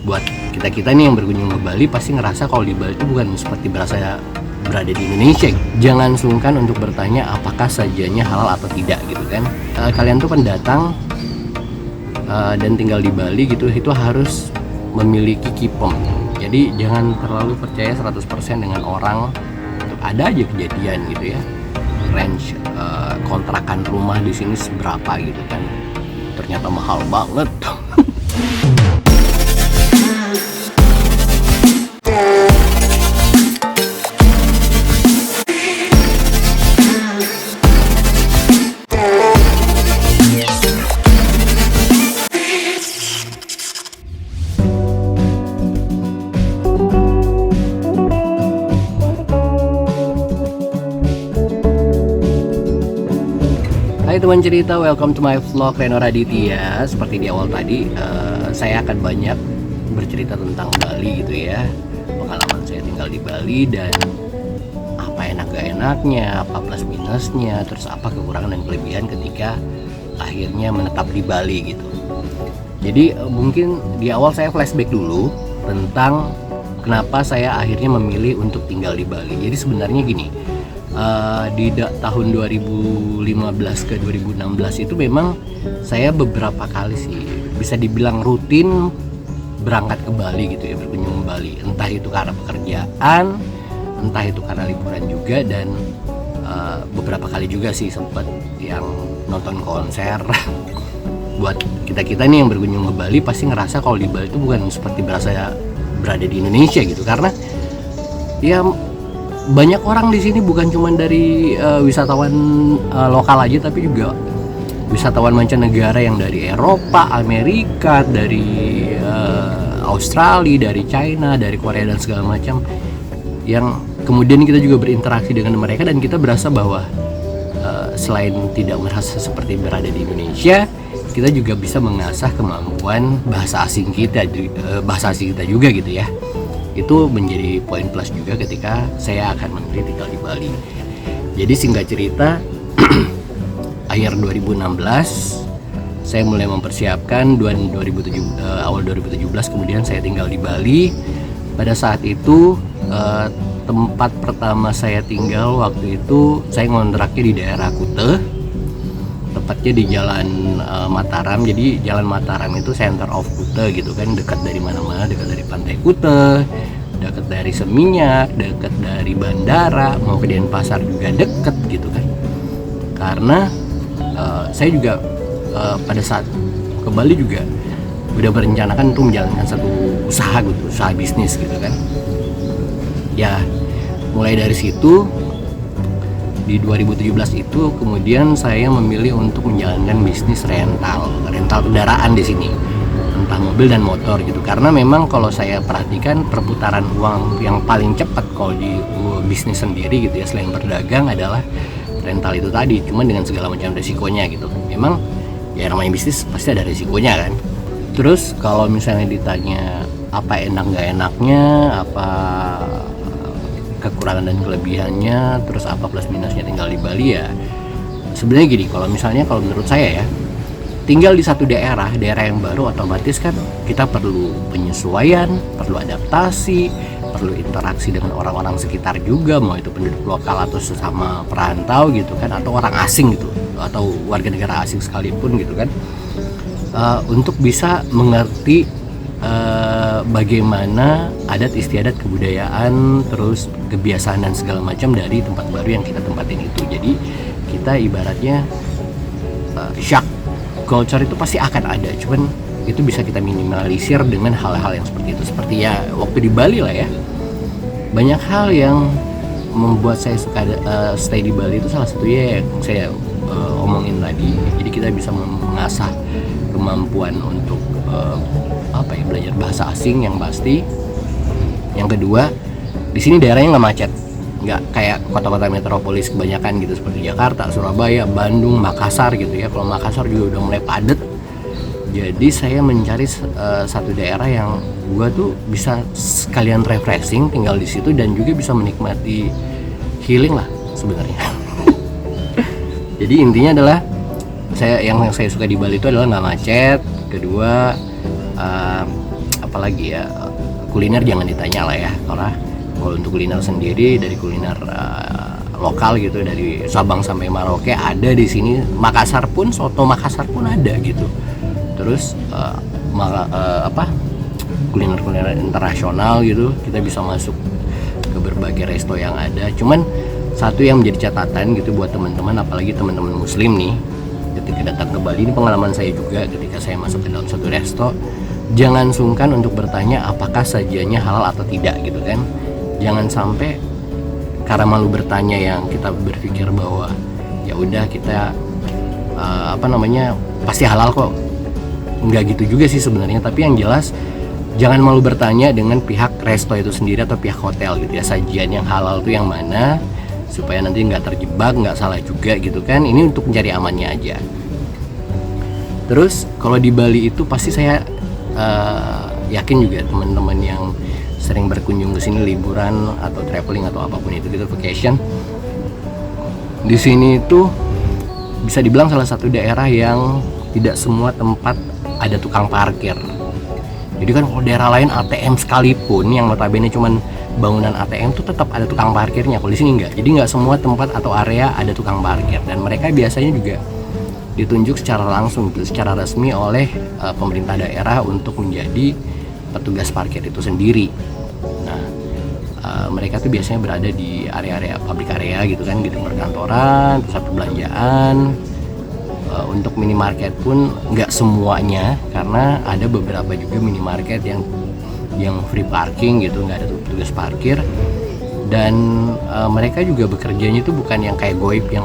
Buat kita nih yang berkunjung ke Bali pasti ngerasa kalau di Bali itu bukan seperti berasa berada di Indonesia. Jangan sungkan untuk bertanya apakah sajiannya halal atau tidak gitu kan. Kalian tuh pendatang dan tinggal di Bali gitu, itu harus memiliki kipom. Jadi jangan terlalu percaya 100% dengan orang. Ada aja kejadian gitu ya, range kontrakan rumah di sini seberapa gitu kan, ternyata mahal banget. Hai teman cerita, welcome to my vlog Reno Raditya. Seperti di awal tadi, saya akan banyak bercerita tentang Bali gitu ya. Pengalaman saya tinggal di Bali dan apa enak gak enaknya, apa plus minusnya, terus apa kekurangan dan kelebihan ketika akhirnya menetap di Bali gitu. Jadi mungkin di awal saya flashback dulu tentang kenapa saya akhirnya memilih untuk tinggal di Bali. Jadi sebenarnya gini, di tahun 2015 ke 2016 itu memang saya beberapa kali sih bisa dibilang rutin berangkat ke Bali gitu ya, berkunjung ke Bali, entah itu karena pekerjaan, entah itu karena liburan juga, dan beberapa kali juga sih sempat yang nonton konser. Buat kita nih yang berkunjung ke Bali pasti ngerasa kalau di Bali itu bukan seperti berasa berada di Indonesia gitu, karena ya banyak orang di sini, bukan cuma dari wisatawan lokal aja, tapi juga wisatawan mancanegara yang dari Eropa, Amerika, dari Australia, dari China, dari Korea dan segala macam, yang kemudian kita juga berinteraksi dengan mereka dan kita berasa bahwa selain tidak merasa seperti berada di Indonesia, kita juga bisa mengasah kemampuan bahasa asing kita juga gitu ya. Itu menjadi poin plus juga ketika saya akan memilih tinggal di Bali. Jadi singkat cerita, akhir 2016 saya mulai mempersiapkan, awal 2017 kemudian saya tinggal di Bali. Pada saat itu tempat pertama saya tinggal waktu itu saya ngontraknya di daerah Kuta, tepatnya di Jalan Mataram. Jadi Jalan Mataram itu center of Kuta gitu kan, dekat dari mana-mana, dekat dari Pantai Kuta, dekat dari Seminyak, dekat dari bandara, mau ke Denpasar juga dekat gitu kan. Karena saya juga pada saat ke Bali juga udah berencanakan untuk menjalankan satu usaha bisnis gitu kan. Ya mulai dari situ, di 2017 itu kemudian saya memilih untuk menjalankan bisnis rental kendaraan di sini, entah mobil dan motor gitu. Karena memang kalau saya perhatikan perputaran uang yang paling cepat kalau di bisnis sendiri gitu ya, selain berdagang, adalah rental itu tadi, cuma dengan segala macam resikonya gitu. Memang ya namanya bisnis pasti ada resikonya kan. Terus kalau misalnya ditanya apa enak gak enaknya, apa kekurangan dan kelebihannya, terus apa plus minusnya tinggal di Bali, ya sebenarnya gini, kalau menurut saya ya, tinggal di satu daerah yang baru, otomatis kan kita perlu penyesuaian, perlu adaptasi, perlu interaksi dengan orang-orang sekitar juga, mau itu penduduk lokal atau sesama perantau gitu kan, atau orang asing gitu, atau warga negara asing sekalipun gitu kan, untuk bisa mengerti bagaimana adat istiadat, kebudayaan, terus kebiasaan dan segala macam dari tempat baru yang kita tempatin itu. Jadi kita ibaratnya shock culture itu pasti akan ada, cuman itu bisa kita minimalisir dengan hal-hal yang seperti itu. Seperti ya waktu di Bali lah ya, banyak hal yang membuat saya suka stay di Bali. Itu salah satunya yang saya omongin tadi. Jadi kita bisa mengasah kemampuan untuk belajar bahasa asing yang pasti. Yang kedua, di sini daerahnya nggak macet, nggak kayak kota-kota metropolis kebanyakan gitu, seperti Jakarta, Surabaya, Bandung, Makassar gitu ya. Kalau Makassar juga udah mulai padat. Jadi saya mencari satu daerah yang gua tuh bisa sekalian refreshing tinggal di situ, dan juga bisa menikmati healing lah sebenarnya. Jadi intinya adalah yang saya suka di Bali itu adalah nggak macet. Kedua, apalagi ya, kuliner jangan ditanya lah ya, karena kalau untuk kuliner sendiri dari kuliner lokal gitu dari Sabang sampai Merauke ada di sini. Makassar pun, soto Makassar pun ada gitu. Terus kuliner-kuliner internasional gitu, kita bisa masuk ke berbagai resto yang ada. Cuman satu yang menjadi catatan gitu buat teman-teman, apalagi teman-teman muslim nih, ketika datang ke Bali, ini pengalaman saya juga ketika saya masuk ke dalam satu resto, jangan sungkan untuk bertanya apakah sajiannya halal atau tidak gitu kan. Jangan sampai karena malu bertanya yang kita berpikir bahwa ya udah kita pasti halal kok. Enggak gitu juga sih sebenarnya, tapi yang jelas jangan malu bertanya dengan pihak resto itu sendiri atau pihak hotel gitu ya, sajian yang halal itu yang mana, supaya nanti nggak terjebak, nggak salah juga gitu kan. Ini untuk mencari amannya aja. Terus kalau di Bali itu pasti saya yakin juga teman-teman yang sering berkunjung ke sini liburan atau traveling atau apapun itu gitu, vacation, di sini itu bisa dibilang salah satu daerah yang tidak semua tempat ada tukang parkir. Jadi kan kalau daerah lain ATM sekalipun yang notabene cuman bangunan ATM tuh tetap ada tukang parkirnya. Kalau di sini enggak. Jadi enggak semua tempat atau area ada tukang parkir, dan mereka biasanya juga ditunjuk secara langsung gitu, secara resmi oleh pemerintah daerah untuk menjadi petugas parkir itu sendiri. Nah, mereka tuh biasanya berada di area-area public area gitu kan, gitu, perkantoran, pusat perbelanjaan. Untuk minimarket pun nggak semuanya, karena ada beberapa juga minimarket yang free parking gitu, nggak ada petugas parkir. Dan mereka juga bekerjanya itu bukan yang kayak goib, yang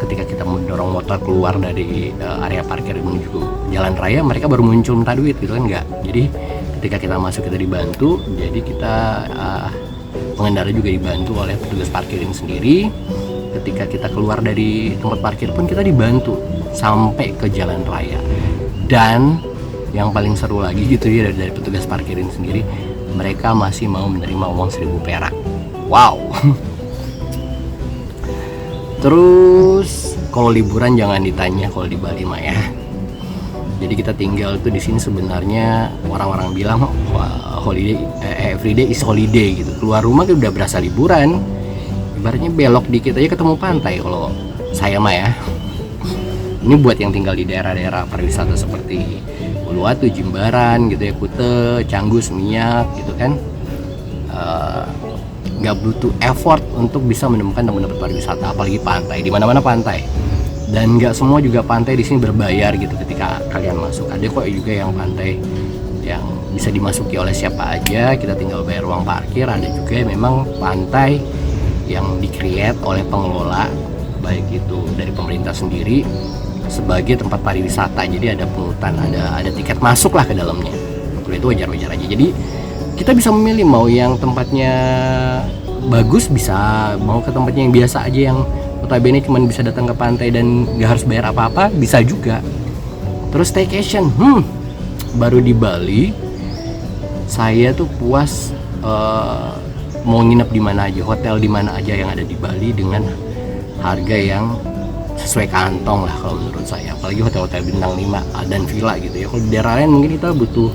ketika kita mendorong motor keluar dari area parkir menuju jalan raya mereka baru muncul minta duit gitu kan, nggak. Jadi ketika kita masuk kita dibantu, jadi kita pengendara juga dibantu oleh petugas parkir ini sendiri. Ketika kita keluar dari tempat parkir pun kita dibantu sampai ke jalan raya. Dan yang paling seru lagi gitu ya, dari petugas parkir ini sendiri, mereka masih mau menerima uang 1.000 perak. Wow. Terus kalau liburan jangan ditanya kalau di Bali mah ya. Jadi kita tinggal tuh di sini sebenarnya orang-orang bilang holiday, everyday is holiday gitu. Keluar rumah udah berasa liburan. Ibaratnya belok dikit aja ketemu pantai kalau saya mah ya. Ini buat yang tinggal di daerah-daerah pariwisata seperti Uluwatu, Jimbaran gitu ya, Kute, Canggu, Seminyak gitu kan. Nggak butuh effort untuk bisa menemukan tempat-tempat pariwisata, apalagi pantai. Di mana-mana pantai. Dan nggak semua juga pantai di sini berbayar gitu ketika kalian masuk. Ada kok juga yang pantai yang bisa dimasuki oleh siapa aja, kita tinggal bayar uang parkir. Ada juga memang pantai yang di-create oleh pengelola, baik itu dari pemerintah sendiri sebagai tempat pariwisata. Jadi ada pungutan, ada tiket masuk lah ke dalamnya. Kalau itu wajar-wajar aja. Jadi kita bisa memilih mau yang tempatnya bagus, bisa mau ke tempatnya yang biasa aja, yang notabene cuma bisa datang ke pantai dan gak harus bayar apa-apa, bisa juga. Terus staycation, baru di Bali saya tuh puas mau nginep di mana aja, hotel di mana aja yang ada di Bali dengan harga yang sesuai kantong lah kalau menurut saya. Apalagi hotel-hotel bintang 5 dan villa gitu ya. Kalau di daerah lain mungkin kita butuh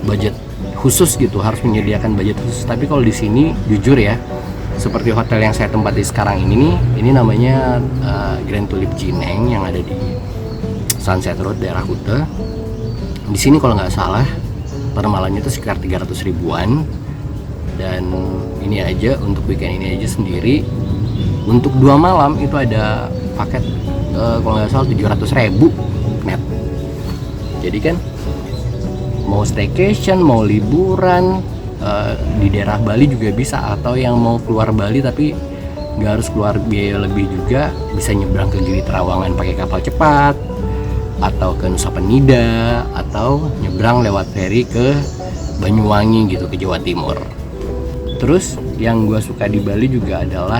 budget khusus gitu, harus menyediakan budget khusus. Tapi kalau di sini jujur ya, seperti hotel yang saya tempati sekarang ini nih, ini namanya Grand Tulip Jineng yang ada di Sunset Road daerah Kute. Di sini kalau nggak salah per malamnya itu sekitar 300 ribuan. Dan ini aja untuk weekend ini aja sendiri untuk 2 malam itu ada paket kalau nggak salah 700.000 net. Jadi kan mau staycation, mau liburan di daerah Bali juga bisa, atau yang mau keluar Bali tapi nggak harus keluar biaya lebih juga, bisa nyebrang ke Gili Trawangan pakai kapal cepat, atau ke Nusa Penida, atau nyebrang lewat feri ke Banyuwangi gitu, ke Jawa Timur. Terus yang gue suka di Bali juga adalah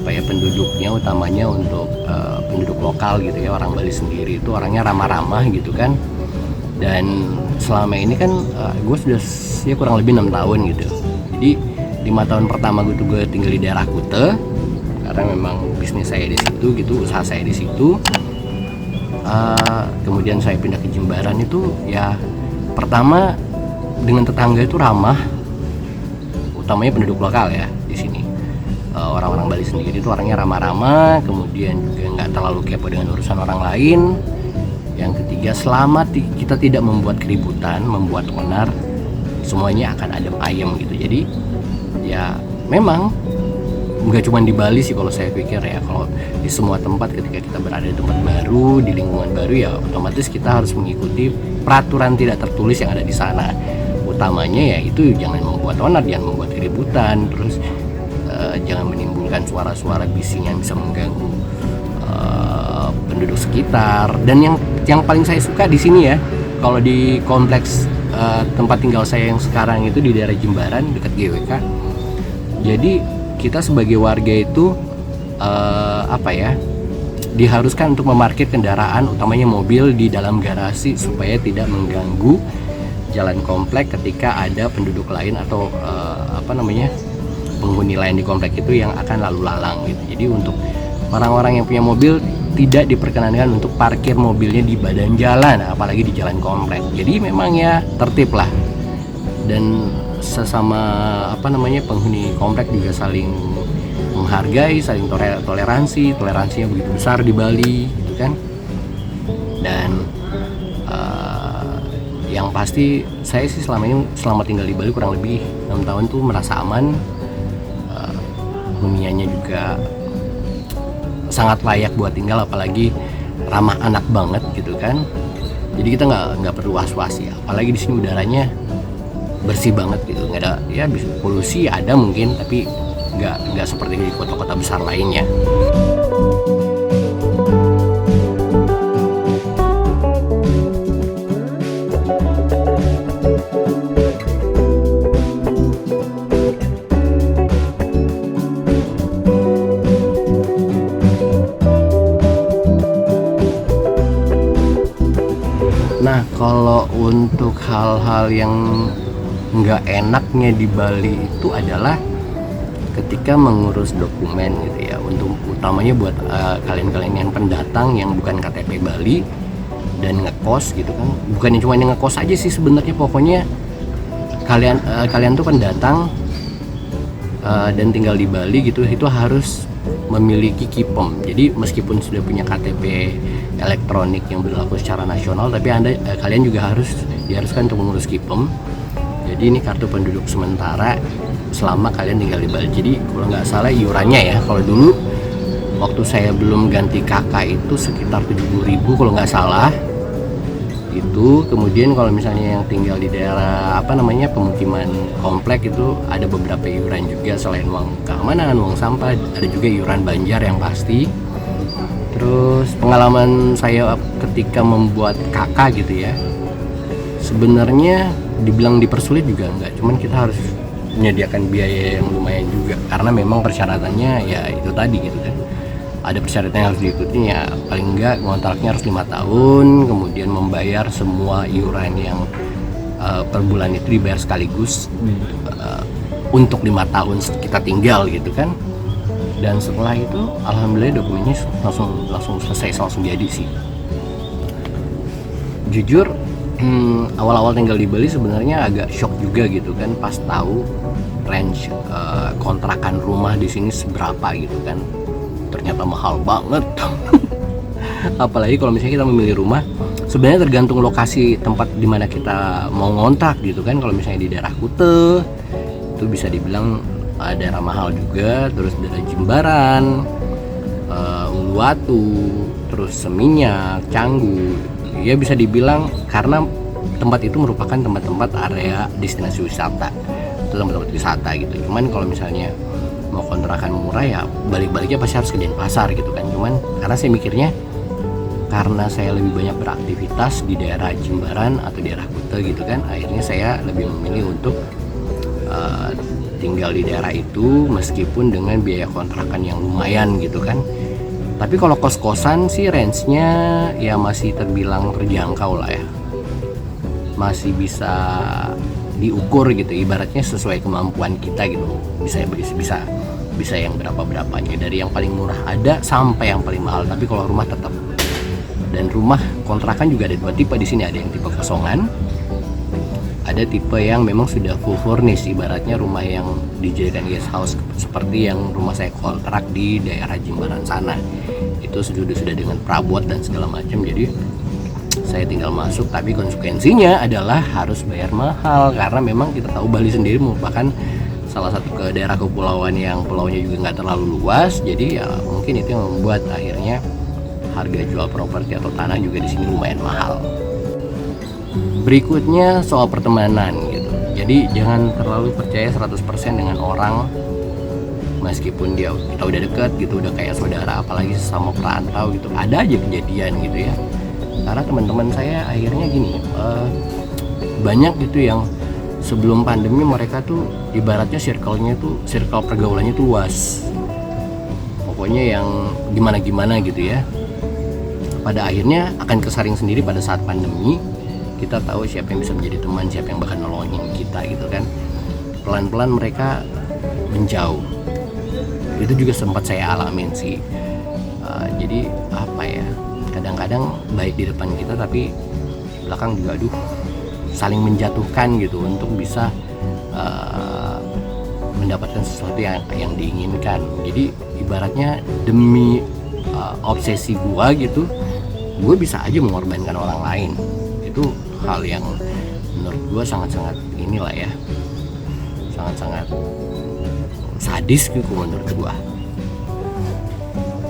penduduknya, utamanya untuk penduduk lokal gitu ya, orang Bali sendiri itu orangnya ramah-ramah gitu kan. Dan selama ini kan gue sudah ya kurang lebih 6 tahun gitu. Jadi 5 tahun pertama gue tinggal di daerah Kute karena memang bisnis saya di situ gitu, usaha saya di situ. kemudian saya pindah ke Jimbaran itu ya pertama dengan tetangga itu ramah, utamanya penduduk lokal ya di sini. Orang-orang Bali sendiri itu orangnya ramah-ramah, kemudian juga nggak terlalu kepo dengan urusan orang lain. Yang ketiga, selama kita tidak membuat keributan, membuat onar, semuanya akan adem ayem gitu. Jadi ya memang nggak cuma di Bali sih kalau saya pikir ya, kalau di semua tempat ketika kita berada di tempat baru, di lingkungan baru ya otomatis kita harus mengikuti peraturan tidak tertulis yang ada di sana. Utamanya ya itu jangan membuat onar, jangan membuat keributan, terus jangan menimbulkan suara-suara bising yang bisa mengganggu penduduk sekitar. Dan yang paling saya suka di sini ya, kalau di kompleks tempat tinggal saya yang sekarang itu di daerah Jimbaran dekat GWK. Jadi kita sebagai warga itu diharuskan untuk memarkir kendaraan, utamanya mobil, di dalam garasi supaya tidak mengganggu jalan komplek ketika ada penduduk lain atau penghuni lain di komplek itu yang akan lalu lalang gitu. Jadi untuk orang-orang yang punya mobil tidak diperkenankan untuk parkir mobilnya di badan jalan, apalagi di jalan komplek. Jadi memang ya tertib lah, dan sesama penghuni komplek juga saling menghargai, saling toleransinya begitu besar di Bali gitu kan. Dan yang pasti saya sih selama tinggal di Bali kurang lebih 6 tahun tuh merasa aman. Huniannya juga sangat layak buat tinggal, apalagi ramah anak banget gitu kan. Jadi kita nggak perlu was-was ya, apalagi di sini udaranya bersih banget gitu, nggak ada ya polusi ada mungkin, tapi nggak seperti di kota-kota besar lainnya. Nah, kalau untuk hal-hal yang nggak enaknya di Bali itu adalah ketika mengurus dokumen gitu ya, untuk utamanya buat kalian-kalian yang pendatang yang bukan KTP Bali dan ngekos gitu kan. Bukannya cuma yang ngekos aja sih sebenarnya, pokoknya kalian tuh pendatang dan tinggal di Bali gitu, itu harus memiliki KIPEM. Jadi meskipun sudah punya KTP elektronik yang berlaku secara nasional, tapi kalian juga diharuskan untuk mengurus KIPEM. Jadi ini kartu penduduk sementara selama kalian tinggal di Bali. Jadi kalau nggak salah iurannya ya, kalau dulu waktu saya belum ganti KK itu sekitar 70.000 kalau nggak salah itu. Kemudian kalau misalnya yang tinggal di daerah pemukiman komplek itu ada beberapa iuran juga, selain uang keamanan, uang sampah, ada juga iuran banjar yang pasti. Terus pengalaman saya ketika membuat KK gitu ya, sebenarnya dibilang dipersulit juga enggak, cuman kita harus menyediakan biaya yang lumayan juga, karena memang persyaratannya ya itu tadi gitu kan, ada persyaratan yang harus diikuti ya, paling enggak kontraknya harus 5 tahun, kemudian membayar semua iuran yang per bulan itu dibayar sekaligus untuk 5 tahun kita tinggal gitu kan. Dan setelah itu alhamdulillah dokumennya langsung selesai, langsung jadi sih. Jujur awal-awal tinggal di Bali sebenarnya agak shock juga gitu kan, pas tahu range kontrakan rumah di sini seberapa gitu kan. Ternyata mahal banget. Apalagi kalau misalnya kita memilih rumah, sebenarnya tergantung lokasi tempat di mana kita mau ngontrak gitu kan. Kalau misalnya di daerah Kute itu bisa dibilang daerah mahal juga, terus daerah Jimbaran, Uluwatu, terus Seminyak, Canggu, ya bisa dibilang karena tempat itu merupakan tempat-tempat area destinasi wisata, itu tempat-tempat wisata gitu. Cuman kalau misalnya mau kontrakan murah ya balik-baliknya pasti harus ke Denpasar gitu kan. Cuman karena saya mikirnya, karena saya lebih banyak beraktivitas di daerah Jimbaran atau daerah Kute gitu kan, akhirnya saya lebih memilih untuk tinggal di daerah itu meskipun dengan biaya kontrakan yang lumayan gitu kan. Tapi kalau kos-kosan sih range-nya ya masih terbilang terjangkau lah ya, masih bisa diukur gitu, ibaratnya sesuai kemampuan kita gitu. Bisa yang berapanya, dari yang paling murah ada sampai yang paling mahal. Tapi kalau rumah tetap Dan rumah kontrakan juga ada dua tipe di sini, ada yang tipe kosongan, ada tipe yang memang sudah full furnish, ibaratnya rumah yang dijadikan guest house seperti yang rumah saya kontrak di daerah Jimbaran sana. Itu sudah dengan perabot dan segala macam, jadi saya tinggal masuk, tapi konsekuensinya adalah harus bayar mahal karena memang kita tahu Bali sendiri merupakan salah satu ke daerah kepulauan yang pulaunya juga nggak terlalu luas, jadi ya mungkin itu yang membuat akhirnya harga jual properti atau tanah juga di sini lumayan mahal. Berikutnya soal pertemanan gitu. Jadi jangan terlalu percaya 100% dengan orang meskipun kita udah deket gitu, udah kayak saudara, apalagi sama perantau gitu. Ada aja kejadian gitu ya. Karena teman-teman saya akhirnya gini, banyak gitu yang sebelum pandemi mereka tuh ibaratnya circle pergaulannya tuh luas. Pokoknya yang gimana-gimana gitu ya. Pada akhirnya akan kesaring sendiri pada saat pandemi. Kita tahu siapa yang bisa menjadi teman, siapa yang bakal nolongin kita gitu kan. Pelan-pelan mereka menjauh. Itu juga sempat saya alamin sih. Jadi apa ya, kadang-kadang baik di depan kita tapi di belakang juga saling menjatuhkan gitu untuk bisa mendapatkan sesuatu yang diinginkan. Jadi ibaratnya demi obsesi gua gitu, gue bisa aja mengorbankan orang lain. Itu hal yang menurut gue sangat-sangat inilah ya, sangat-sangat sadis gitu menurut gue.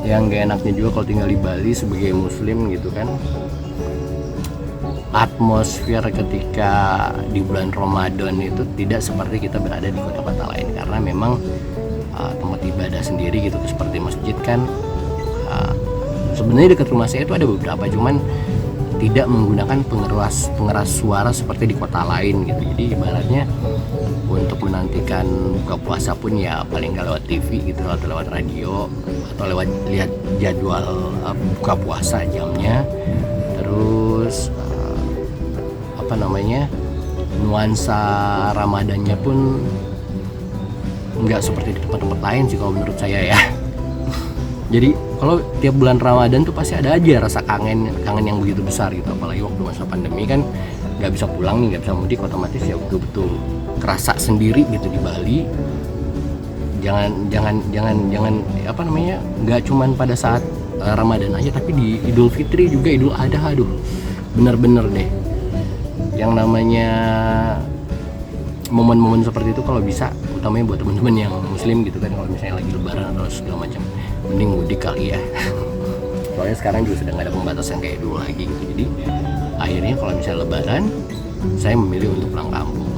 Yang gak enaknya juga kalau tinggal di Bali sebagai muslim gitu kan, atmosfer ketika di bulan Ramadan itu tidak seperti kita berada di kota-kota lain, karena memang tempat ibadah sendiri gitu seperti masjid kan, sebenarnya dekat rumah saya itu ada beberapa, cuman tidak menggunakan pengeras suara seperti di kota lain gitu. Jadi ibaratnya untuk menantikan buka puasa pun ya paling nggak lewat TV gitu, atau lewat radio, atau lewat lihat jadwal buka puasa jamnya. Terus nuansa Ramadannya pun nggak seperti di tempat-tempat lain sih kalau menurut saya ya. Jadi kalau tiap bulan Ramadan tuh pasti ada aja rasa kangen yang begitu besar gitu, apalagi waktu masa pandemi kan nggak bisa pulang nih, nggak bisa mudik, otomatis ya betul-betul kerasa sendiri gitu di Bali. Jangan nggak cuman pada saat Ramadan aja, tapi di Idul Fitri juga, Idul Adha, bener-bener deh yang namanya momen-momen seperti itu kalau bisa, utamanya buat teman-teman yang muslim gitu kan, kalau misalnya lagi lebaran atau segala macam, mending mudik kali ya. Soalnya sekarang juga sudah nggak ada pembatasan kayak dulu lagi gitu. Jadi akhirnya kalau misalnya lebaran, saya memilih untuk pulang kampung.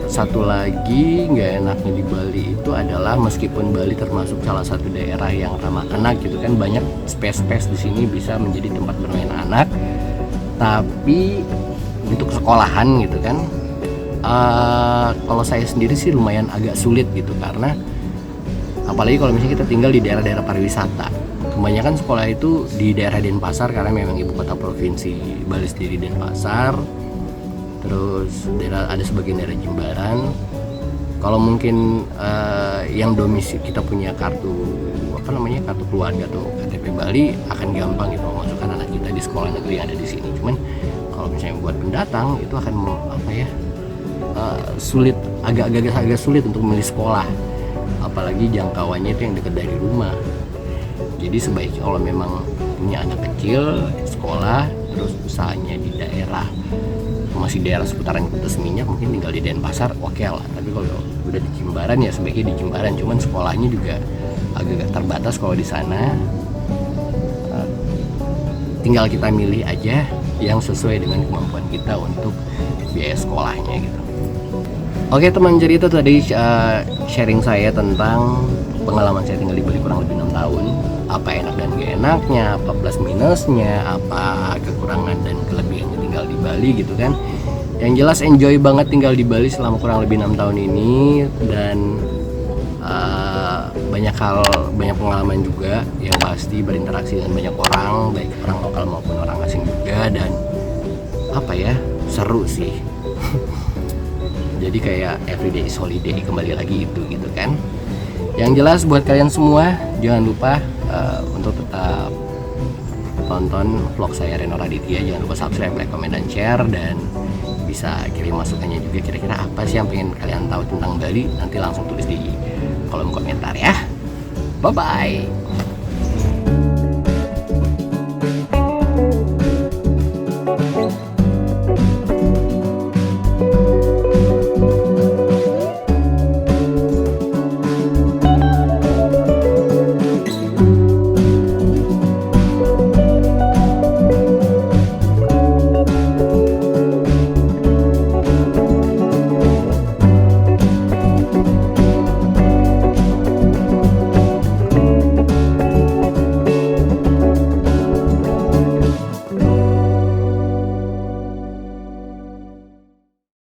Satu lagi nggak enaknya di Bali itu adalah, meskipun Bali termasuk salah satu daerah yang ramah anak gitu kan, banyak space di sini bisa menjadi tempat bermain anak, tapi untuk sekolahan gitu kan, kalau saya sendiri sih lumayan agak sulit gitu, karena apalagi kalau misalnya kita tinggal di daerah-daerah pariwisata. Kebanyakan sekolah itu di daerah Denpasar karena memang ibu kota provinsi Bali sendiri Denpasar. Terus ada sebagian daerah Jimbaran. Kalau mungkin yang domisili kita punya kartu keluarga atau KTP Bali, akan gampang gitu memasukkan anak kita di sekolah negeri yang ada di sini. Cuman kalau misalnya buat pendatang itu akan sulit, agak sulit untuk memilih sekolah, apalagi jangkauannya itu yang dekat dari rumah. Jadi sebaiknya kalau memang punya anak kecil sekolah, terus usahanya di daerah masih daerah seputaran Kutus Minyak, mungkin tinggal di Denpasar oke lah. Tapi kalau udah di Jimbaran ya sebaiknya di Jimbaran, cuman sekolahnya juga agak terbatas kalau di sana. Tinggal kita milih aja yang sesuai dengan kemampuan kita untuk biaya sekolahnya gitu. Oke teman cerita, tadi sharing saya tentang pengalaman saya tinggal di Bali kurang lebih 6 tahun. Apa enak dan gak enaknya, apa plus minusnya, apa kekurangan dan kelebihannya tinggal di Bali gitu kan. Yang jelas enjoy banget tinggal di Bali selama kurang lebih 6 tahun ini. Dan banyak pengalaman juga, yang pasti berinteraksi dengan banyak orang, baik orang lokal maupun orang asing juga. Dan seru sih. Jadi kayak everyday is holiday, kembali lagi itu gitu kan. Yang jelas buat kalian semua, jangan lupa untuk tetap tonton vlog saya Reno Raditya. Jangan lupa subscribe, like, comment, dan share. Dan bisa kirim masukannya juga, kira-kira apa sih yang pengen kalian tahu tentang Bali. Nanti langsung tulis di kolom komentar ya. Bye-bye.